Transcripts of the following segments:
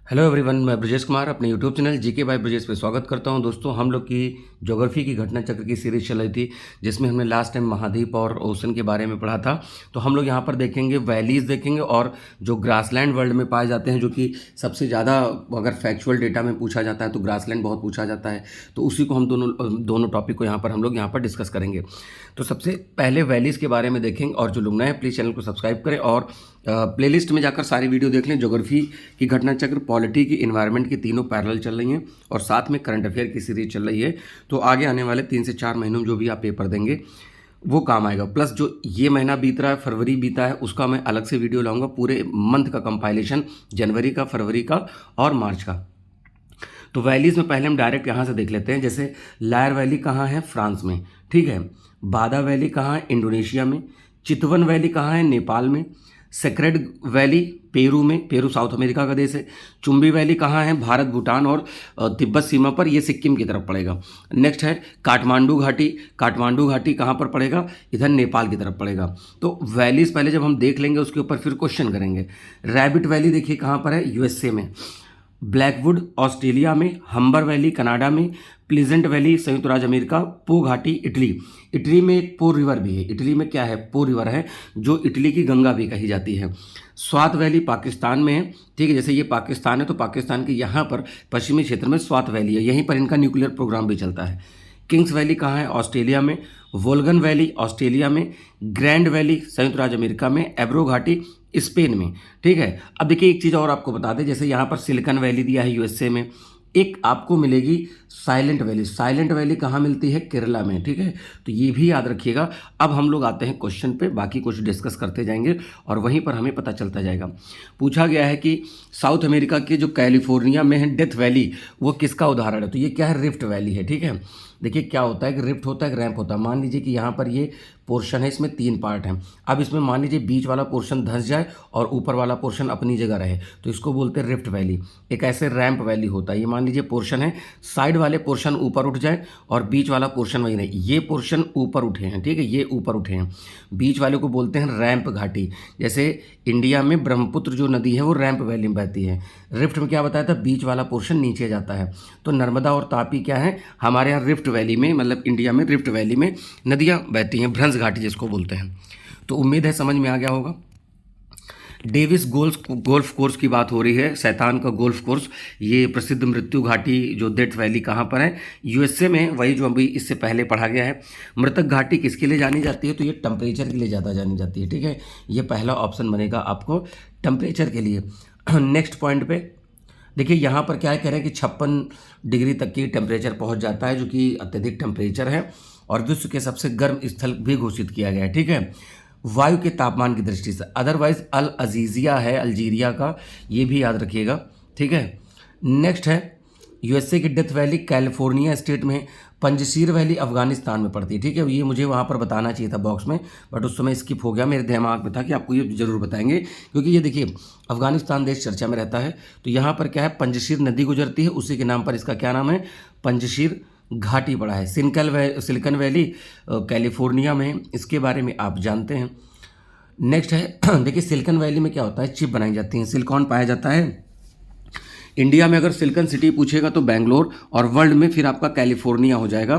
Hello everyone, मैं ब्रजेश कुमार अपने YouTube channel GK by Brajesh पे स्वागत करता हूं। दोस्तों, हम लोग की ज्योग्राफी की घटना चक्र की सीरीज चल रही थी, जिसमें हमने लास्ट टाइम महाद्वीप और ओशन के बारे में पढ़ा था। तो हम लोग यहां पर देखेंगे वैलीज़ देखेंगे और जो ग्रासलैंड वर्ल्ड में पाए जाते हैं, जो कि सबसे ज़्यादा अगर फैक्चुअल डेटा में पूछा जाता है तो ग्रासलैंड बहुत पूछा जाता है। तो उसी को हम दोनों टॉपिक को हम लोग यहाँ पर डिस्कस करेंगे। तो सबसे पहले वैलीज़ के बारे में देखेंगे, और जो लोग नए हैं प्लीज़ चैनल को सब्सक्राइब करें और प्लेलिस्ट में जाकर सारी वीडियो देख लें। ज्योग्राफी की घटना चक्र, पॉलिटी की, इन्वायरमेंट की, तीनों पैरेलल चल रही हैं और साथ में करंट अफेयर की सीरीज चल रही है। तो आगे आने वाले 3 से 4 महीनों में जो भी आप पेपर देंगे वो काम आएगा। प्लस जो ये महीना बीत रहा है, फरवरी बीता है, उसका मैं अलग से वीडियो लाऊंगा, पूरे मंथ का कंपाइलेशन, जनवरी का, फरवरी का और मार्च का। तो वैलीज़ में पहले हम डायरेक्ट यहाँ से देख लेते हैं। जैसे लायर वैली कहाँ है? फ्रांस में, ठीक है। बादा वैली कहाँ है? इंडोनेशिया में। चितवन वैली कहाँ है? नेपाल में। सेक्रेड वैली पेरू में, पेरू साउथ अमेरिका का देश है। चुम्बी वैली कहाँ है? भारत, भूटान और तिब्बत सीमा पर, ये सिक्किम की तरफ पड़ेगा। नेक्स्ट है काठमांडू घाटी। काठमांडू घाटी कहाँ पर पड़ेगा? इधर नेपाल की तरफ पड़ेगा। तो वैलीज पहले जब हम देख लेंगे उसके ऊपर फिर क्वेश्चन करेंगे। रैबिट वैली देखिए कहाँ पर है? यूएसए में। ब्लैकवुड ऑस्ट्रेलिया में। हम्बर वैली कनाडा में। प्लीजेंट वैली संयुक्त राज्य अमेरिका। पो घाटी इटली। इटली में एक पो रिवर भी है। इटली में क्या है? पो रिवर है, जो इटली की गंगा भी कही जाती है। स्वात वैली पाकिस्तान में है, ठीक है। जैसे ये पाकिस्तान है तो पाकिस्तान के यहाँ पर पश्चिमी क्षेत्र में स्वात वैली है, यहीं पर इनका न्यूक्लियर प्रोग्राम भी चलता है। किंग्स वैली कहाँ है? ऑस्ट्रेलिया में। वोल्गन वैली ऑस्ट्रेलिया में। ग्रैंड वैली संयुक्त राज्य अमेरिका में। एब्रो घाटी स्पेन में, ठीक है। अब देखिए एक चीज़ और आपको बता दें, जैसे यहाँ पर सिलिकन वैली दिया है यूएसए में, एक आपको मिलेगी साइलेंट वैली। साइलेंट वैली कहाँ मिलती है? केरला में, ठीक है। तो ये भी याद रखिएगा। अब हम लोग आते हैं क्वेश्चन पे, बाकी कुछ डिस्कस करते जाएंगे और वहीं पर हमें पता चलता जाएगा। पूछा गया है कि साउथ अमेरिका के जो कैलिफोर्निया में है डेथ वैली, वो किसका उदाहरण है? तो ये क्या है? रिफ्ट वैली है, ठीक है। देखिए क्या होता है कि रिफ्ट होता है, एक रैंप होता है। मान लीजिए कि यहाँ पर ये पोर्शन है, इसमें 3 पार्ट हैं। अब इसमें मान लीजिए बीच वाला पोर्शन धंस जाए और ऊपर वाला पोर्शन अपनी जगह रहे, तो इसको बोलते हैं रिफ्ट वैली। एक ऐसे रैंप वैली होता है। ये मान लीजिए पोर्शन है, साइड वाले पोर्शन ऊपर उठ जाए और बीच वाला पोर्शन वही नहीं। ये पोर्शन ऊपर उठे हैं, ठीक है, ये ऊपर उठे हैं, बीच वाले को बोलते हैं रैंप घाटी। जैसे इंडिया में ब्रह्मपुत्र जो नदी है वो रैंप वैली में बहती है। रिफ्ट में क्या बताया था? बीच वाला पोर्शन नीचे जाता है। तो नर्मदा और तापी क्या है? हमारे यहाँ रिफ्ट वैली में, मतलब इंडिया में रिफ्ट वैली में नदियाँ बहती हैं, भ्रंश घाटी जिसको बोलते हैं। तो उम्मीद है समझ में आ गया होगा। डेविस गोल्फ कोर्स की बात हो रही है, शैतान का गोल्फ कोर्स। ये प्रसिद्ध मृत्यु घाटी जो डेथ वैली कहाँ पर है? यूएसए में, वही जो अभी इससे पहले पढ़ा गया है। मृतक घाटी किसके लिए जानी जाती है? तो ये टेम्परेचर के लिए ज़्यादा जानी जाती है, ठीक है। ये पहला ऑप्शन बनेगा आपको, टेम्परेचर के लिए। नेक्स्ट पॉइंट पे देखिए, यहाँ पर क्या कह रहे हैं कि 56 डिग्री तक की टेम्परेचर पहुँच जाता है, जो कि अत्यधिक टेम्परेचर है और विश्व के सबसे गर्म स्थल भी घोषित किया गया है, ठीक है, वायु के तापमान की दृष्टि से। अदरवाइज अल अजीजिया है अल्जीरिया का, ये भी याद रखिएगा, ठीक है। नेक्स्ट है यूएसए की डेथ वैली कैलिफोर्निया स्टेट में। पंजशीर वैली अफगानिस्तान में पड़ती है, ठीक है। ये मुझे वहाँ पर बताना चाहिए था बॉक्स में, बट उस समय स्किप हो गया। मेरे दिमाग में था कि आपको ये जरूर बताएंगे, क्योंकि ये देखिए अफगानिस्तान देश चर्चा में रहता है। तो यहाँ पर क्या है? पंजशीर नदी गुजरती है, उसी के नाम पर इसका क्या नाम है? पंजशीर घाटी पड़ा है। सिलिकन वैली कैलिफोर्निया में, इसके बारे में आप जानते हैं। नेक्स्ट है देखिए सिलिकन वैली में क्या होता है? चिप बनाई जाती हैं, सिलिकॉन पाया जाता है। इंडिया में अगर सिलिकन सिटी पूछेगा तो बेंगलोर, और वर्ल्ड में फिर आपका कैलिफोर्निया हो जाएगा,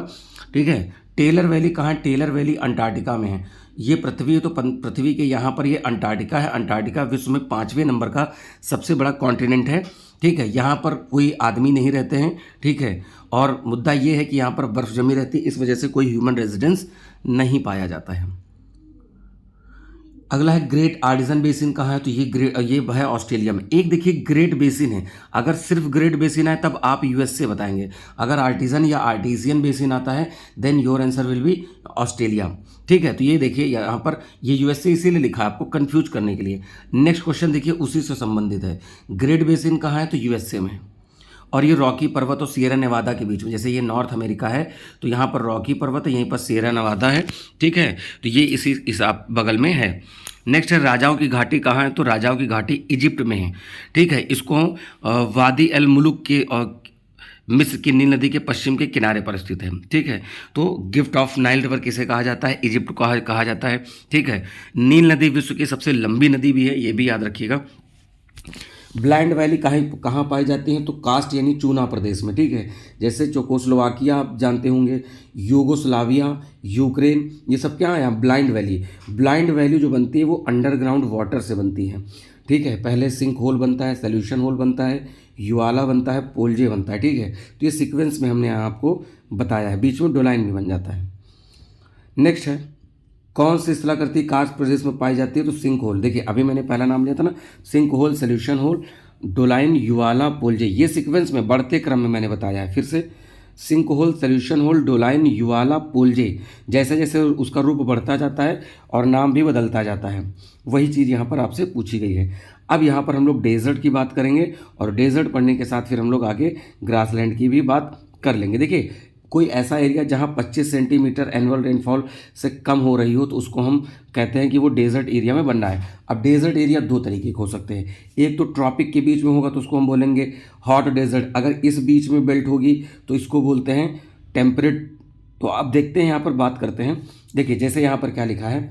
ठीक है। टेलर वैली कहाँ है? टेलर वैली अंटार्कटिका में है। ये पृथ्वी है तो पृथ्वी के यहाँ पर ये अंटार्कटिका है। अंटार्कटिका विश्व में 5वें नंबर का सबसे बड़ा कॉन्टिनेंट है, ठीक है। यहाँ पर कोई आदमी नहीं रहते हैं, ठीक है। और मुद्दा ये है कि यहाँ पर बर्फ जमी रहती है, इस वजह से कोई ह्यूमन रेजिडेंस नहीं पाया जाता है। अगला है ग्रेट आर्टिजन बेसिन कहाँ है? तो ये है ऑस्ट्रेलिया में। एक देखिए ग्रेट बेसिन है, अगर सिर्फ ग्रेट बेसिन है तब आप यूएस से बताएंगे। अगर आर्टिजन या आर्टिजियन बेसिन आता है then your answer will be Australia, ठीक है। तो ये देखिए यहाँ पर ये यूएसए इसीलिए लिखा है आपको कंफ्यूज करने के लिए। नेक्स्ट क्वेश्चन देखिए उसी से संबंधित है। ग्रेट बेसिन कहाँ है? तो यूएसए में। और ये रॉकी पर्वत और सियरा नेवादा के बीच में, जैसे ये नॉर्थ अमेरिका है तो यहाँ पर रॉकी पर्वत है, यहीं पर सियरा नेवादा है, ठीक है। तो ये इस आप बगल में है। नेक्स्ट है राजाओं की घाटी कहाँ है? तो राजाओं की घाटी इजिप्ट में है, ठीक है। इसको वादी अल मुलुक के मिस्र की नील नदी के पश्चिम के किनारे पर स्थित है, ठीक है। तो गिफ्ट ऑफ नाइल रिवर किसे कहा जाता है? इजिप्ट कहा जाता है, ठीक है। नील नदी विश्व की सबसे लंबी नदी भी है, ये भी याद रखिएगा। ब्लाइंड वैली कहाँ कहाँ पाई जाती हैं? तो कास्ट यानी चूना प्रदेश में, ठीक है। जैसे चेकोस्लोवाकिया आप जानते होंगे, यूगोस्लाविया, यूक्रेन, ये सब क्या है? Blind valley. ब्लाइंड वैली जो बनती है वो अंडरग्राउंड वाटर से बनती है, ठीक है। पहले सिंक होल बनता है, सोल्यूशन होल बनता है, युआला बनता है, पोल्जे बनता है, ठीक है। तो ये सीक्वेंस में हमने यहाँ आपको बताया है, बीच में डोलाइन भी बन जाता है। नेक्स्ट है, कौन सी स्थलाकृति कार्स्ट प्रदेश में पाई जाती है? तो सिंक होल। देखिए अभी मैंने पहला नाम लिया था ना, sink hole, solution hole, doline, uvala, polje, ये सीक्वेंस में बढ़ते क्रम में मैंने बताया है। फिर से sink hole, solution hole, doline, uvala, polje, जैसे जैसे उसका रूप बढ़ता जाता है और नाम भी बदलता जाता है, वही चीज़ यहाँ पर आपसे पूछी गई है। अब यहाँ पर हम लोग डेजर्ट की बात करेंगे और डेजर्ट पढ़ने के साथ फिर हम लोग आगे ग्रासलैंड की भी बात कर लेंगे। देखिए कोई ऐसा एरिया जहाँ 25 सेंटीमीटर एनुअल रेनफॉल से कम हो रही हो तो उसको हम कहते हैं कि वो डेजर्ट एरिया में बन रहा है। अब डेजर्ट एरिया दो तरीके के हो सकते हैं, एक तो ट्रॉपिक के बीच में होगा तो उसको हम बोलेंगे हॉट डेजर्ट, अगर इस बीच में बेल्ट होगी तो इसको बोलते हैं टेम्परेट। तो अब देखते हैं यहाँ पर बात करते हैं। देखिए जैसे यहाँ पर क्या लिखा है,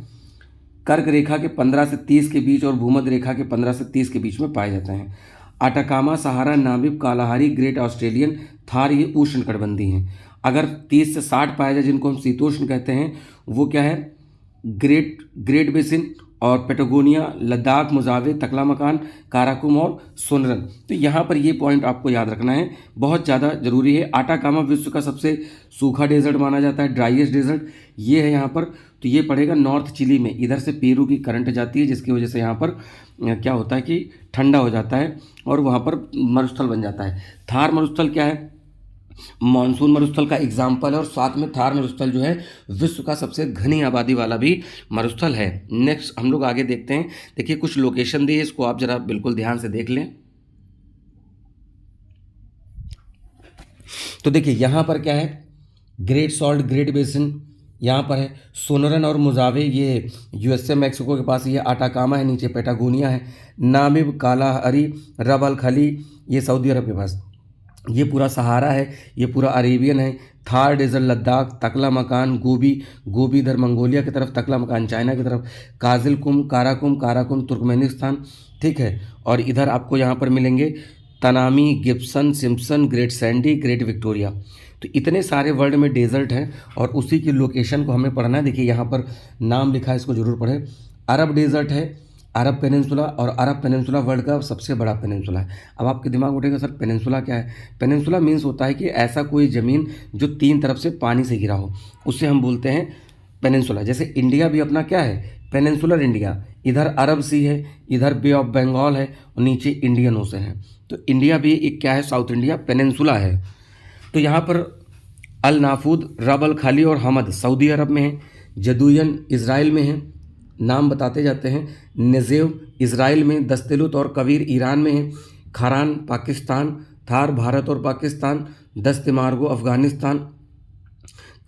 कर्क रेखा के 15 से 30 के बीच और भूमध्य रेखा के 15 से 30 के बीच में पाए जाते हैं। Atacama, Sahara, Namib, Kalahari, great Australian, Thar, ये उष्णकटिबंधीय हैं। अगर 30 से 60 पाया जाए जिनको हम शीतोष्ण कहते हैं, वो क्या है? ग्रेट बेसिन और पेटागोनिया, लद्दाख, मोजावे, तकलामकान, काराकुम और सोनरन। तो यहाँ पर ये पॉइंट आपको याद रखना है, बहुत ज़्यादा ज़रूरी है। आटाकामा विश्व का सबसे सूखा डेजर्ट माना जाता है, ड्राइएस्ट डेजर्ट ये है यहाँ पर। तो ये पड़ेगा नॉर्थ चिली में, इधर से पेरू की करंट जाती है जिसकी वजह से यहाँ पर क्या होता है कि ठंडा हो जाता है और वहाँ पर मरुस्थल बन जाता है। थार मरुस्थल क्या है? मानसून मरुस्थल का एग्जाम्पल है और साथ में थार मरुस्थल जो है विश्व का सबसे घनी आबादी वाला भी मरुस्थल है। नेक्स्ट हम लोग आगे देखते हैं। देखिए कुछ लोकेशन दी है, इसको आप जरा बिल्कुल ध्यान से देख लें। तो देखिए यहाँ पर क्या है, ग्रेट सॉल्ट, ग्रेट बेसिन यहाँ पर है। सोनरन और मोजावे ये यूएसए मैक्सिको के पास, ये आटाकामा है, नीचे पेटागोनिया है। नामिब, कालाहारी, रब अल खली ये सऊदी अरब के पास, ये पूरा सहारा है, ये पूरा अरेबियन है। थार डेजर्ट लद्दाख, तकला मकान, गोबी इधर मंगोलिया की तरफ, तकला मकान चाइना की तरफ, काजिलकुम, काराकुम तुर्कमेनिस्तान, ठीक है। और इधर आपको यहाँ पर मिलेंगे Tanami, Gibson, Simpson, great Sandy, great Victoria. तो इतने सारे वर्ल्ड में डेजर्ट हैं और उसी की लोकेशन को हमें पढ़ना है। देखिए यहाँ पर नाम लिखा है, इसको जरूर पढ़ें। अरब डेजर्ट है, अरब पेनिनसुला, और अरब पेनिनसुला वर्ल्ड का सबसे बड़ा पेनिनसुला है। अब आपके दिमाग में उठेगा सर पेनिनसुला क्या है? पेनिनसुला मीन्स होता है कि ऐसा कोई ज़मीन जो 3 तरफ से पानी से घिरा हो, उससे हम बोलते हैं पेनिनसुला। जैसे इंडिया भी अपना क्या है? Peninsular India. इधर अरब सी है, इधर बे ऑफ बंगाल है और नीचे इंडियन ओशन है। तो इंडिया भी एक क्या है? साउथ इंडिया पेनिनसुला है। तो यहाँ पर अल नाफूद, रब अल खाली और हमद सऊदी अरब में है। जदुयन इज़राइल में है, नाम बताते जाते हैं। नेजेव इज़राइल में, दस्तेलुत और कबीर ईरान में है। खारान पाकिस्तान, थार भारत और Pakistan, Dasht e Margo Afghanistan,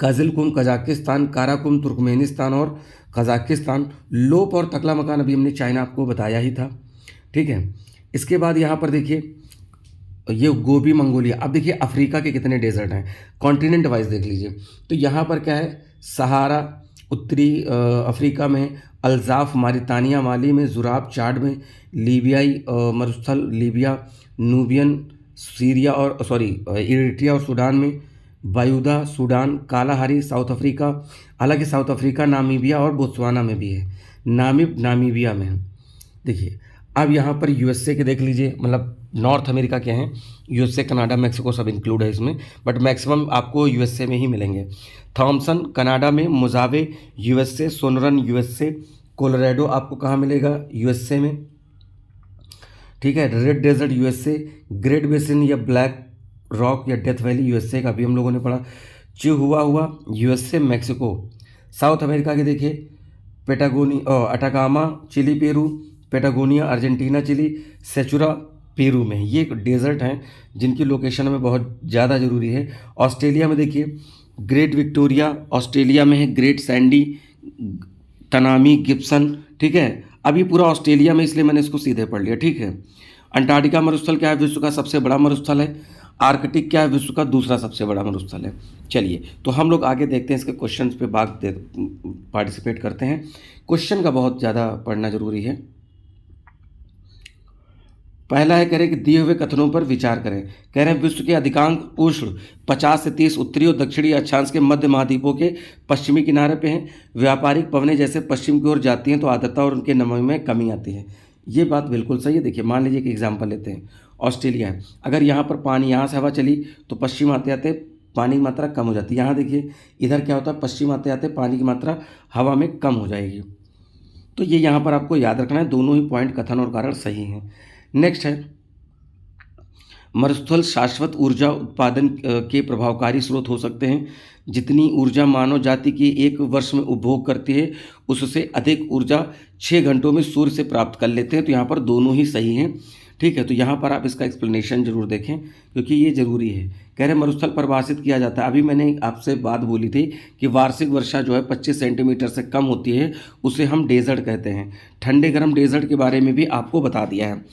Kyzylkum Kazakhstan, Karakum Turkmenistan और कजाकिस्तान, लोप और तकला मकान अभी हमने चाइना आपको बताया ही था, ठीक है। इसके बाद यहाँ पर देखिए ये गोबी मंगोलिया। अब देखिए अफ्रीका के कितने डेजर्ट हैं, कॉन्टिनेंट वाइज देख लीजिए। तो यहाँ पर क्या है? सहारा उत्तरी अफ्रीका में, अल्जाफ मारितानिया माली में, जुराब चाड में, लीबियाई मरुस्थल लीबिया, नूबियन सीरिया और इरिट्रिया और सूडान में, बायूदा सूडान, कालाहारी साउथ अफ्रीका, हालांकि साउथ अफ्रीका नामीबिया और बोत्सवाना में भी है, नामिब नामीबिया में है। देखिए अब यहाँ पर यूएसए के देख लीजिए, मतलब नॉर्थ अमेरिका के हैं, यूएसए कनाडा मैक्सिको सब इंक्लूड है इसमें, बट मैक्सिमम आपको यूएसए में ही मिलेंगे। थॉमसन कनाडा में, मोजावे यूएसए, सोनरन यूएसए, कोलोराडो आपको कहाँ मिलेगा? यूएसए में, ठीक है। Red Desert USA, Great Basin या ब्लैक रॉक या डेथ वैली यूएसए का भी हम लोगों ने पढ़ा। हुआ यूएसए मैक्सिको। साउथ अमेरिका के देखिए Atacama chilli Peru, Patagonia Argentina Chile, Sechura Peru में, ये डेजर्ट हैं जिनकी लोकेशन हमें बहुत ज़्यादा ज़रूरी है। ऑस्ट्रेलिया में देखिए ग्रेट विक्टोरिया ऑस्ट्रेलिया में है, ग्रेट सैंडी, तनामी, गिब्सन, ठीक है। अभी पूरा ऑस्ट्रेलिया में, इसलिए मैंने इसको सीधे पढ़ लिया, ठीक है। अंटार्कटिका मरुस्थल क्या है? विश्व का सबसे बड़ा मरुस्थल है। आर्कटिक क्या है? विश्व का दूसरा सबसे बड़ा मरुस्थल है। चलिए तो हम लोग आगे देखते हैं, इसके क्वेश्चंस पे पार्टिसिपेट करते हैं। क्वेश्चन का बहुत ज़्यादा पढ़ना जरूरी है। पहला है, कह रहे कि दिए हुए कथनों पर विचार करें। कह रहे हैं विश्व के अधिकांश उष्ण 50 से 30 उत्तरी और दक्षिणी अक्षांश के मध्य महाद्वीपों के पश्चिमी किनारे पे हैं। व्यापारिक पवनें जैसे पश्चिम की ओर जाती हैं तो आर्द्रता और उनके नमी में कमी आती है। ये बात बिल्कुल सही है। देखिए मान लीजिए कि एग्जाम्पल लेते हैं, ऑस्ट्रेलिया है, अगर यहाँ पर पानी, यहाँ से हवा चली तो पश्चिम आते आते पानी की मात्रा कम हो जाती है। यहाँ देखिए इधर क्या होता है, पश्चिम आते आते पानी की मात्रा हवा में कम हो जाएगी। तो ये यहाँ पर आपको याद रखना है, दोनों ही पॉइंट कथन और कारण सही हैं। नेक्स्ट है, मरुस्थल शाश्वत ऊर्जा उत्पादन के प्रभावकारी स्रोत हो सकते हैं। जितनी ऊर्जा मानव जाति की एक वर्ष में उपभोग करती है उससे अधिक ऊर्जा 6 घंटों में सूर्य से प्राप्त कर लेते हैं। तो यहाँ पर दोनों ही सही हैं। ठीक है, तो यहाँ पर आप इसका एक्सप्लेनेशन जरूर देखें क्योंकि ये जरूरी है। कह रहे मरुस्थल परिभाषित किया जाता है, अभी मैंने आपसे बात बोली थी कि वार्षिक वर्षा जो है 25 सेंटीमीटर से कम होती है उसे हम डेजर्ट कहते हैं। ठंडे गर्म डेजर्ट के बारे में भी आपको बता दिया है।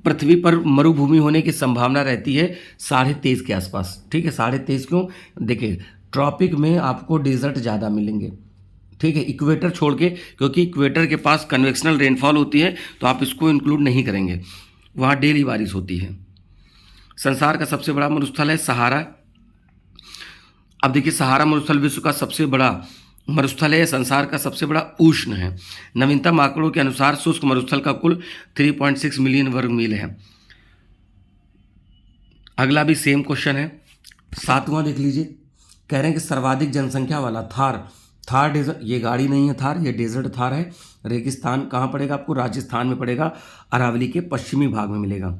पृथ्वी पर मरुभूमि होने की संभावना रहती है 23.5 के आसपास। ठीक है, 23.5 क्यों? देखिए ट्रॉपिक में आपको डेजर्ट ज़्यादा मिलेंगे। ठीक है, इक्वेटर छोड़ के, क्योंकि इक्वेटर के पास कन्वेक्शनल रेनफॉल होती है तो आप इसको इंक्लूड नहीं करेंगे, वहाँ डेली बारिश होती है। संसार का सबसे बड़ा मरुस्थल है सहारा। अब देखिए सहारा मरुस्थल विश्व का सबसे बड़ा मरुस्थल है, संसार का सबसे बड़ा उष्ण है। नवीनतम आंकड़ों के अनुसार शुष्क मरुस्थल का कुल 3.6 मिलियन वर्ग मील है। अगला भी सेम क्वेश्चन है, 7वां देख लीजिए। कह रहे हैं कि सर्वाधिक जनसंख्या वाला थार डेजर्ट, ये गाड़ी नहीं है थार, ये डेजर्ट थार है। रेगिस्तान कहाँ पड़ेगा आपको? राजस्थान में पड़ेगा, अरावली के पश्चिमी भाग में मिलेगा।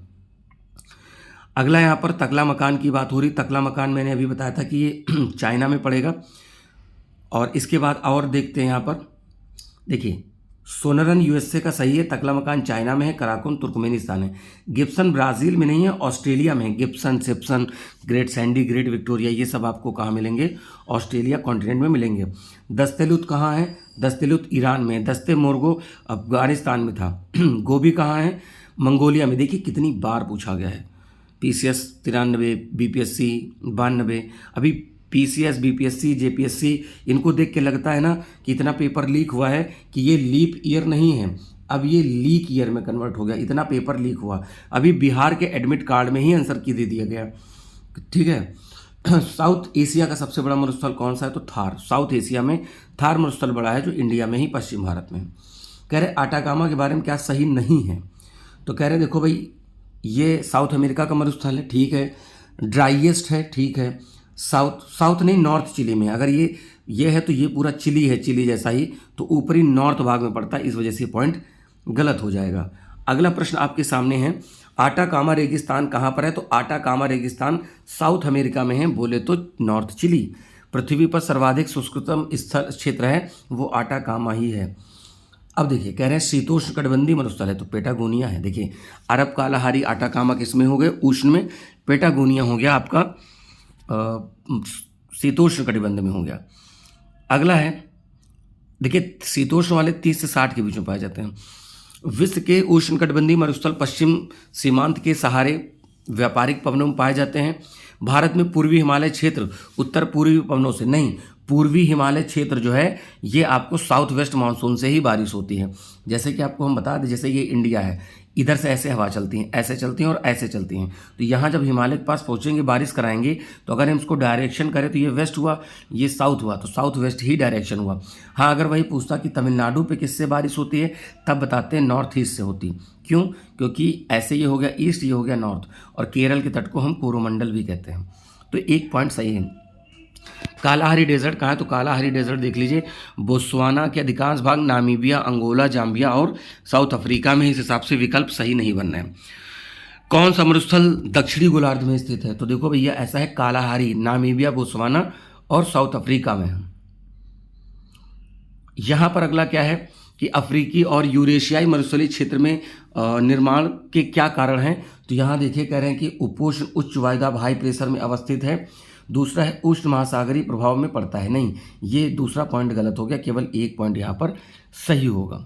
अगला यहाँ पर तकला मकान की बात हो रही। तकला मकान मैंने अभी बताया था कि ये चाइना में पड़ेगा। और इसके बाद और देखते हैं यहाँ पर, देखिए सोनरन यूएसए का सही है, तकला मकान चाइना में है, कराकुन तुर्कमेनिस्तान है। गिब्सन ब्राज़ील में नहीं है, ऑस्ट्रेलिया में है। Gibson, Simpson, great Sandy, great Victoria, ये सब आपको कहाँ मिलेंगे? ऑस्ट्रेलिया कॉन्टिनेंट में मिलेंगे। दस्तेलुत कहाँ है? दस्तेलुत ईरान में है। दस्ते मोरगो अफगानिस्तान में था। गोभी कहाँ है? मंगोलिया में। देखिए कितनी बार पूछा गया है। PCS 93, BPSC 92। अभी PCS, BPSC, JPSC इनको देख के लगता है ना कि इतना पेपर लीक हुआ है कि ये लीप ईयर नहीं है, अब ये लीक ईयर में कन्वर्ट हो गया, इतना पेपर लीक हुआ। अभी बिहार के एडमिट कार्ड में ही आंसर की दे दिया गया। ठीक है। साउथ एशिया का सबसे बड़ा मरुस्थल कौन सा है? तो थार। साउथ एशिया में थार मरुस्थल बड़ा है जो इंडिया में ही, पश्चिम भारत में। कह रहे आटाकामा के बारे में क्या सही नहीं है? तो कह रहे देखो भाई ये साउथ अमेरिका का मरुस्थल है, ठीक है, ड्राइएस्ट है, ठीक है। साउथ नहीं, नॉर्थ चिली में। अगर ये है तो ये पूरा चिली है, चिली जैसा ही, तो ऊपरी नॉर्थ भाग में पड़ता है, इस वजह से पॉइंट गलत हो जाएगा। अगला प्रश्न आपके सामने है, आटाकामा रेगिस्तान कहाँ पर है? तो आटाकामा रेगिस्तान साउथ अमेरिका में है, बोले तो नॉर्थ चिली। पृथ्वी पर सर्वाधिक शुष्कतम स्थल क्षेत्र है वो आटाकामा ही है। अब देखिए कह रहे हैं शीतोष्णकटिबंधीय मरुस्थल है, तो पेटागोनिया है। देखिए अरब कालाहारी आटाकामा किसमें हो गए? उष्ण में। पेटागोनिया हो गया आपका शीतोष्ण कटिबंध में हो गया। अगला है, देखिए शीतोष्ण वाले 30 से 60 के बीच में पाए जाते हैं। विश्व के उष्णकटिबंधीय मरुस्थल पश्चिम सीमांत के सहारे व्यापारिक पवनों में पाए जाते हैं। भारत में पूर्वी हिमालय क्षेत्र उत्तर पूर्वी पवनों से नहीं, पूर्वी हिमालय क्षेत्र जो है ये आपको साउथ वेस्ट मानसून से ही बारिश होती है। जैसे कि आपको हम बता दें, जैसे ये इंडिया है, इधर से ऐसे हवा चलती हैं, ऐसे चलती हैं और ऐसे चलती हैं। तो यहाँ जब हिमालय के पास पहुँचेंगे, बारिश कराएंगे, तो अगर हम इसको डायरेक्शन करें तो ये वेस्ट हुआ, ये साउथ हुआ, तो साउथ वेस्ट ही डायरेक्शन हुआ। हाँ, अगर वही पूछता कि तमिलनाडु पे किससे बारिश होती है, तब बताते हैं नॉर्थ ईस्ट से होती। क्यों? क्योंकि ऐसे ये हो गया ईस्ट, ये हो गया नॉर्थ, और केरल के तट को हम कोरोमंडल भी कहते हैं। तो एक पॉइंट सही है। कालाहारी डेजर्ट कहाँ है? तो कालाहारी डेजर्ट देख लीजिए, बोत्सवाना के अधिकांश भाग, नामीबिया, अंगोला, जाम्बिया और साउथ अफ्रीका में। इस हिसाब से विकल्प सही नहीं बनना है। कौन सा मरुस्थल दक्षिणी गोलार्ध में स्थित है? तो देखो भैया ऐसा है, कालाहारी, नामीबिया, बोत्सवाना और साउथ अफ्रीका में है। यहाँ पर अगला क्या है कि अफ्रीकी और यूरेशियाई मरुस्थलीय क्षेत्र में निर्माण के क्या कारण हैं? तो यहाँ देखिए कह रहे हैं कि उपोष्ण उच्च वायुदाब हाई प्रेशर में अवस्थित है। दूसरा है उष्ण महासागरीय प्रभाव में पड़ता है। नहीं, ये दूसरा पॉइंट गलत हो गया, केवल एक पॉइंट यहाँ पर सही होगा।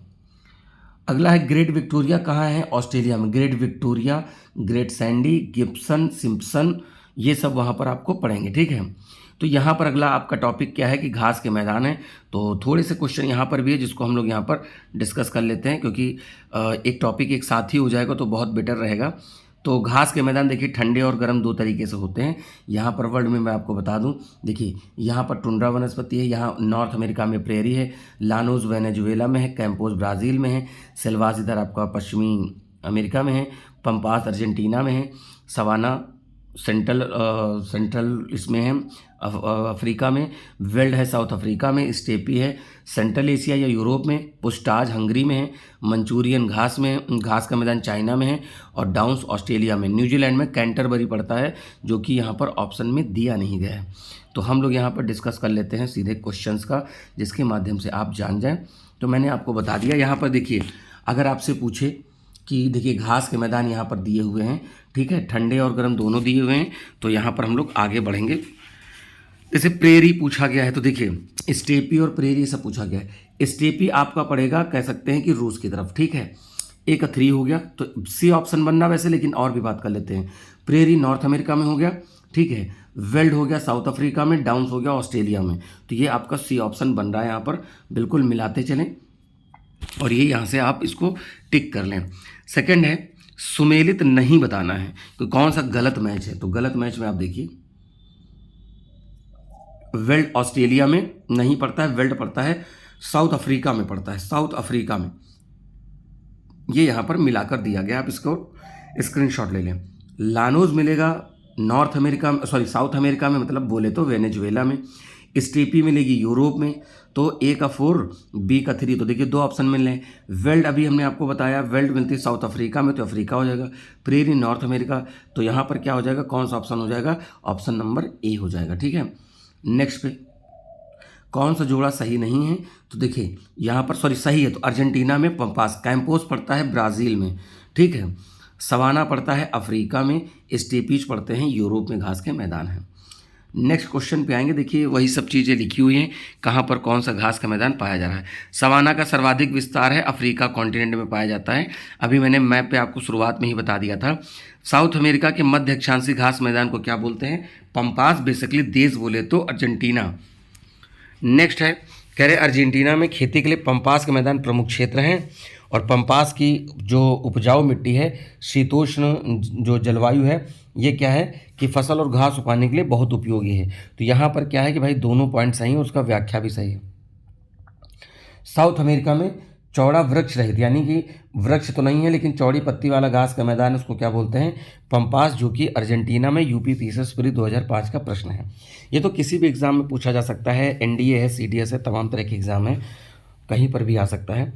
अगला है ग्रेट विक्टोरिया कहाँ है? ऑस्ट्रेलिया में। Great Victoria, great Sandy, Gibson, Simpson, ये सब वहाँ पर आपको पढ़ेंगे। ठीक है, तो यहाँ पर अगला आपका टॉपिक क्या है कि घास के मैदान है। तो थोड़े से क्वेश्चन यहाँ पर भी है जिसको हम लोग यहाँ पर डिस्कस कर लेते हैं, क्योंकि एक टॉपिक एक साथ ही हो जाएगा तो बहुत बेटर रहेगा। तो घास के मैदान देखिए ठंडे और गर्म दो तरीके से होते हैं। यहाँ पर वर्ल्ड में मैं आपको बता दूं, देखिए यहाँ पर टुंड्रा वनस्पति है, यहाँ नॉर्थ अमेरिका में प्रेरी है, लानोज वेनेजुएला में है, कैंपोज ब्राज़ील में है, सेल्वास इधर आपका पश्चिमी अमेरिका में है, पंपास अर्जेंटीना में है, सवाना सेंट्रल इसमें है अफ्रीका में, वेल्ड है साउथ अफ्रीका में, स्टेपी है सेंट्रल एशिया या यूरोप में, पुस्टाज हंगरी में है, मंचूरियन घास का मैदान चाइना में है, और डाउन्स ऑस्ट्रेलिया में। न्यूजीलैंड में कैंटरबरी पड़ता है, जो कि यहाँ पर ऑप्शन में दिया नहीं गया है। तो हम लोग यहाँ पर डिस्कस कर लेते हैं सीधे क्वेश्चंस का, जिसके माध्यम से आप जान जाएं। तो मैंने आपको बता दिया। यहाँ पर देखिए, अगर आपसे पूछे कि देखिए घास के मैदान यहाँ पर दिए हुए हैं, ठीक है, ठंडे और गर्म दोनों दिए हुए हैं, तो यहाँ पर हम लोग आगे बढ़ेंगे। जैसे प्रेरी पूछा गया है, तो देखिए स्टेपी और प्रेरी सब पूछा गया है। स्टेपी आपका पड़ेगा, कह सकते हैं कि रूस की तरफ, ठीक है, एक 3 हो गया, तो सी ऑप्शन बनना वैसे, लेकिन और भी बात कर लेते हैं। प्रेरी नॉर्थ अमेरिका में हो गया, ठीक है, वेल्ड हो गया साउथ अफ्रीका में, डाउन्स हो गया ऑस्ट्रेलिया में, तो ये आपका सी ऑप्शन बन रहा है। यहाँ पर बिल्कुल मिलाते चलें और ये यहाँ से आप इसको टिक कर लें। सेकंड है सुमेलित नहीं बताना है, तो कौन सा गलत मैच है। तो गलत मैच में आप देखिए, वेल्ड ऑस्ट्रेलिया में नहीं पड़ता है, वेल्ड पड़ता है साउथ अफ्रीका में पड़ता है, साउथ अफ्रीका में। ये यहाँ पर मिलाकर दिया गया, आप इसको स्क्रीनशॉट ले लें। लानोज मिलेगा नॉर्थ अमेरिका में, सॉरी साउथ अमेरिका में, मतलब बोले तो वेनेजुएला में। स्टेपी मिलेगी यूरोप में। तो ए का 4 बी का 3, तो देखिए 2 ऑप्शन मिल रहे हैं। वेल्ड अभी हमने आपको बताया, वेल्ड मिलती है साउथ अफ्रीका में, तो अफ्रीका हो जाएगा। प्रेरी नॉर्थ अमेरिका, तो यहाँ पर क्या हो जाएगा, कौन सा ऑप्शन हो जाएगा, ऑप्शन नंबर ए हो जाएगा, ठीक है। नेक्स्ट पे कौन सा जोड़ा सही नहीं है, तो देखिए यहाँ पर सॉरी सही है, तो अर्जेंटीना में पंपास, कैंपोस पड़ता है ब्राज़ील में, ठीक है, सवाना पड़ता है अफ्रीका में, स्टेपीज पड़ते हैं यूरोप में, घास के मैदान हैं। नेक्स्ट क्वेश्चन पे आएंगे, देखिए वही सब चीज़ें लिखी हुई हैं, कहाँ पर कौन सा घास का मैदान पाया जा रहा है। सवाना का सर्वाधिक विस्तार है अफ्रीका कॉन्टिनेंट में पाया जाता है। अभी मैंने मैप पे आपको शुरुआत में ही बता दिया था। साउथ अमेरिका के मध्य अक्षांशीय घास मैदान को क्या बोलते हैं, पंपास। बेसिकली देश बोले तो अर्जेंटीना। नेक्स्ट है, कह रहे अर्जेंटीना में खेती के लिए पंपास के मैदान प्रमुख क्षेत्र हैं, और पंपास की जो उपजाऊ मिट्टी है, शीतोष्ण जो जलवायु है, ये क्या है कि फसल और घास उगाने के लिए बहुत उपयोगी है। तो यहाँ पर क्या है कि भाई दोनों पॉइंट सही है, उसका व्याख्या भी सही है। साउथ अमेरिका में चौड़ा वृक्ष रहित, यानी कि वृक्ष तो नहीं है लेकिन चौड़ी पत्ती वाला घास का मैदान, उसको क्या बोलते हैं, पंपास, जो कि अर्जेंटीना में यूपी पीसीएस प्री 2005 का प्रश्न है। ये तो किसी भी एग्जाम में पूछा जा सकता है, एनडीए है, सीडीएस है, तमाम तरह के एग्जाम है, कहीं पर भी आ सकता है।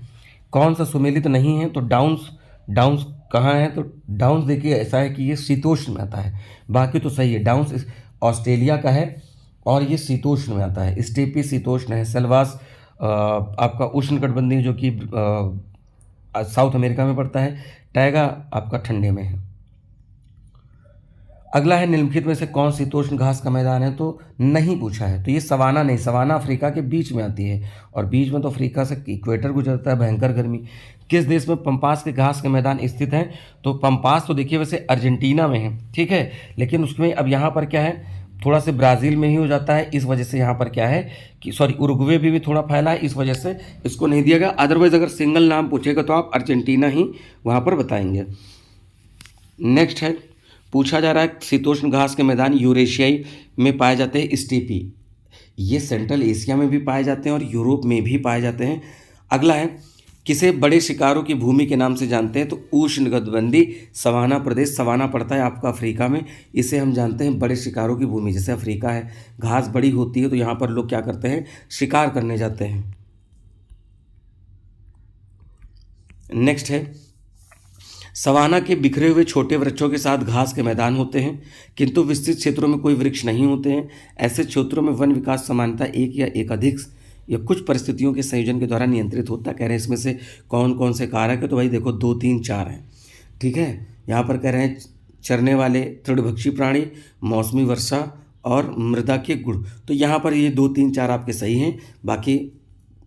कौन सा सुमेलित नहीं है, तो डाउन्स कहाँ है, तो डाउन्स देखिए ऐसा है कि ये शीतोष्ण में आता है, बाकी तो सही है। डाउन्स ऑस्ट्रेलिया का है और ये शीतोष्ण में आता है। स्टेपी शीतोष्ण है। सेल्वास आपका उष्णकटिबंधीय, जो कि साउथ अमेरिका में पड़ता है। टैगा आपका ठंडे में है। अगला है निम्नलिखित में से कौन शीतोष्ण घास का मैदान है, तो नहीं पूछा है, तो ये सवाना नहीं, सवाना अफ्रीका के बीच में आती है, और बीच में तो अफ्रीका से इक्वेटर गुजरता है, भयंकर गर्मी। किस देश में पंपास के घास के मैदान स्थित हैं, तो पंपास तो देखिए वैसे अर्जेंटीना में है, ठीक है, लेकिन उसमें अब यहाँ पर क्या है, थोड़ा से ब्राज़ील में ही हो जाता है, इस वजह से यहाँ पर क्या है कि सॉरी उरुग्वे भी थोड़ा फैला है, इस वजह से इसको नहीं दिया गया। अदरवाइज अगर सिंगल नाम पूछेगा तो आप अर्जेंटीना ही वहाँ पर बताएंगे। नेक्स्ट है, पूछा जा रहा है शीतोष्ण घास के मैदान यूरेशियाई में पाए जाते हैं स्टेपी, ये सेंट्रल एशिया में भी पाए जाते हैं और यूरोप में भी पाए जाते हैं। अगला है, किसे बड़े शिकारों की भूमि के नाम से जानते हैं, तो उष्णकटिबंधीय सवाना प्रदेश, सवाना पड़ता है आपका अफ्रीका में, इसे हम जानते हैं बड़े शिकारों की भूमि। जैसे अफ्रीका है, घास बड़ी होती है, तो यहाँ पर लोग क्या करते हैं, शिकार करने जाते हैं। नेक्स्ट है, सवाना के बिखरे हुए छोटे वृक्षों के साथ घास के मैदान होते हैं, किंतु विस्तृत क्षेत्रों में कोई वृक्ष नहीं होते हैं। ऐसे क्षेत्रों में वन विकास सामान्यतः एक या एकाधिक या कुछ परिस्थितियों के संयोजन के द्वारा नियंत्रित होता है। कह रहे हैं इसमें से कौन कौन से कारक है, तो भाई देखो 2, 3, 4 हैं, ठीक है। यहाँ पर कह रहे हैं चरने वाले तृणभक्षी प्राणी, मौसमी वर्षा और मृदा के गुण, तो यहाँ पर ये 2, 3, 4 आपके सही हैं, बाकी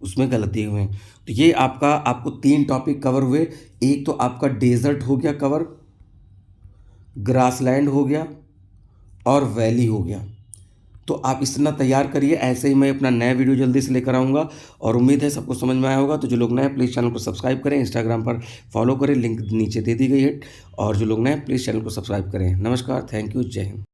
उसमें गलती हुए हैं। तो ये आपको 3 टॉपिक कवर हुए। एक तो आपका डेजर्ट हो गया कवर, ग्रासलैंड हो गया और वैली हो गया। तो आप इतना तैयार करिए, ऐसे ही मैं अपना नया वीडियो जल्दी से लेकर आऊँगा और उम्मीद है सबको समझ में आया होगा। तो जो लोग नए प्लीज़ चैनल को सब्सक्राइब करें, इंस्टाग्राम पर फॉलो करें, लिंक नीचे दे दी गई है। और जो लोग नए प्लीज़ चैनल को सब्सक्राइब करें। नमस्कार, थैंक यू, जय हिंद।